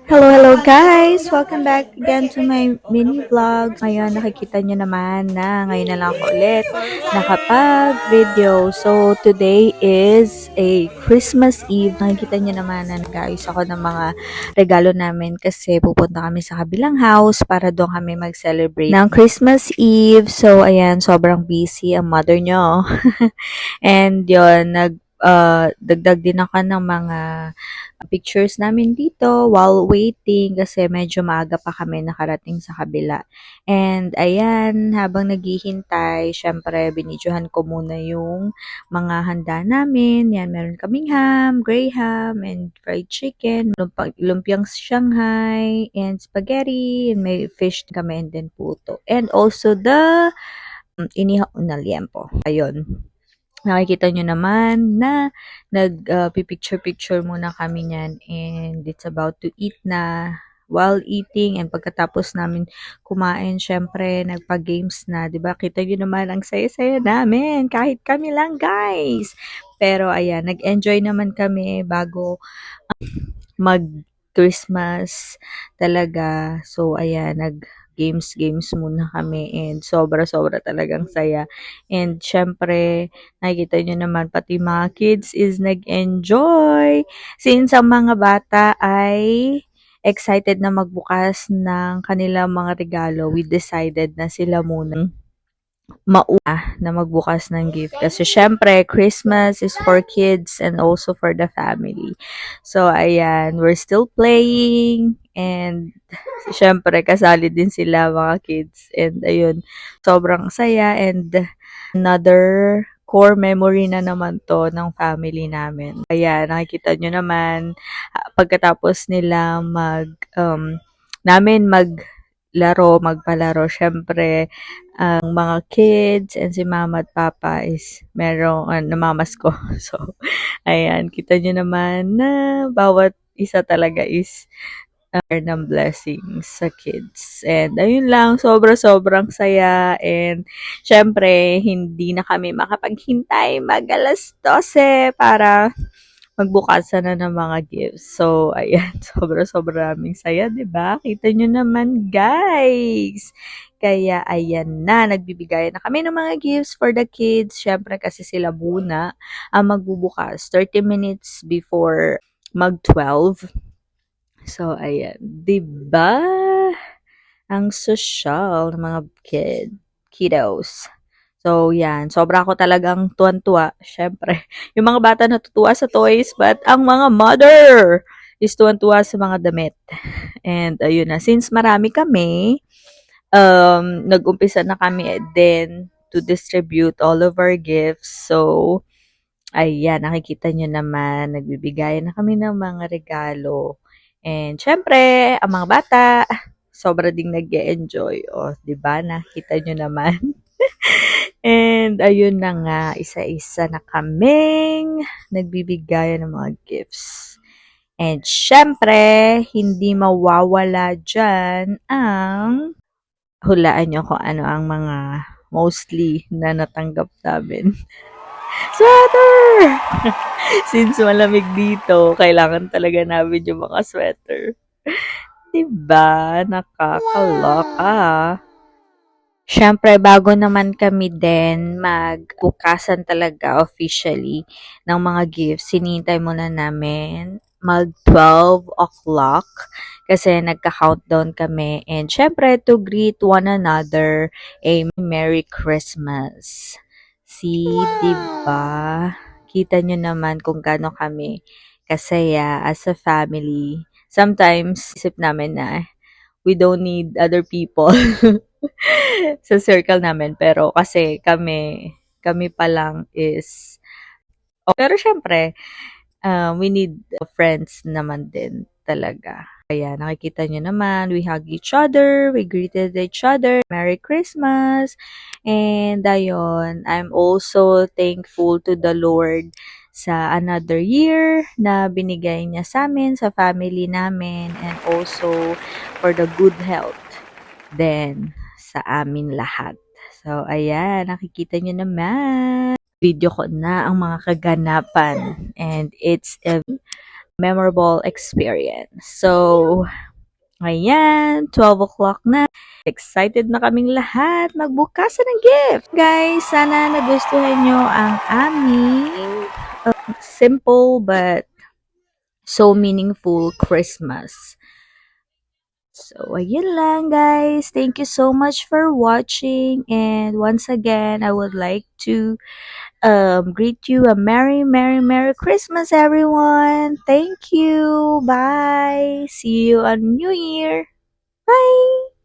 Hello guys! Welcome back again to my mini vlog. Ngayon nakikita nyo naman na ngayon na lang ako ulit nakapag-video. So today is a Christmas Eve. Nakikita nyo naman na nag-ayos ako ng mga regalo namin kasi pupunta kami sa kabilang house para doon kami mag-celebrate ng Christmas Eve. So ayan, sobrang busy ang mother nyo. And yun, dagdag din ako ng mga pictures namin dito while waiting kasi medyo maaga pa kami nakarating sa kabila. And ayan, habang naghihintay, syempre binidyohan ko muna yung mga handa namin. Yan, meron kaming ham, gray ham, and fried chicken, lumpiang Shanghai, and spaghetti, and may fish kami, and then puto. And also the inihaw na liempo. Ayun. Nakikita nyo naman na picture muna kami niyan and it's about to eat na. While eating and pagkatapos namin kumain, syempre nagpa-games na, 'di ba? Kita nyo naman ang saya-saya namin kahit kami lang, guys. Pero ayan, nag-enjoy naman kami bago mag-Christmas talaga. So, ayan, games muna kami and sobra-sobra talagang saya. And syempre, nakikita nyo naman, pati mga kids is nag-enjoy. Since ang mga bata ay excited na magbukas ng kanilang mga regalo, we decided na sila muna mauna na magbukas ng gift. Kasi syempre, Christmas is for kids and also for the family. So, ayan, we're still playing and syempre, kasali din sila mga kids. And ayun, sobrang saya and another core memory na naman to ng family namin. Kaya nakikita nyo naman, pagkatapos nila namin magpalaro, syempre, ang mga kids and si mama at papa is merong namamas ko. So, ayan, kita nyo naman na bawat isa talaga is ng blessings sa kids. And ayun lang, sobrang saya. And syempre, hindi na kami makapaghintay mag-alas 12 para magbukasan na ng mga gifts. So, ayan, sobra raming saya, 'di ba? Kita nyo naman, guys. Kaya, ayan na, nagbibigay na kami ng mga gifts for the kids. Syempre, kasi sila muna ang magbubukas 30 minutes before mag-12. So, ayan, 'di ba? Ang social ng mga kiddos. So, yan. Sobra ako talagang tuwan-tuwa. Syempre, yung mga bata natutuwa sa toys, but ang mga mother is tuwan-tuwa sa mga damit. And, ayun na. Since marami kami, nag-umpisa na kami then to distribute all of our gifts. So, ayan, nakikita nyo naman, nagbibigay na kami ng mga regalo. And, syempre, ang mga bata, sobra ding nag-e-enjoy. O, di ba? Nakita nyo naman. And, ayun na nga, isa-isa na kaming nagbibigay ng mga gifts. And, syempre, hindi mawawala dyan ang hulaan nyo kung ano ang mga mostly na natanggap namin. Sweater! Since malamig dito, kailangan talaga namin yung mga sweater. Diba? Nakakaloka. Siyempre, bago naman kami din magbukasan talaga officially ng mga gifts, sinintay muna namin mag 12 o'clock kasi nagka-countdown kami. And syempre, to greet one another, a Merry Christmas. See, diba? Kita nyo naman kung gaano kami kasaya as a family. Sometimes, isip namin na we don't need other people sa circle namin. Pero kasi kami pa lang is, pero syempre, we need friends naman din talaga. Kaya nakikita nyo naman, we hug each other, we greeted each other, Merry Christmas, and ayun, I'm also thankful to the Lord sa another year na binigay niya sa amin, sa family namin, and also for the good health then sa amin lahat. So, ayan, nakikita nyo naman. Video ko na ang mga kaganapan. And it's memorable experience. So, ayan, 12 o'clock na. Excited na kaming lahat magbukasan ng gift. Guys, sana nagustuhan nyo ang aming simple but so meaningful Christmas. So, ayun lang guys. Thank you so much for watching. And once again, I would like to greet you a Merry, Merry, Merry Christmas, everyone. Thank you. Bye. See you on New Year. Bye.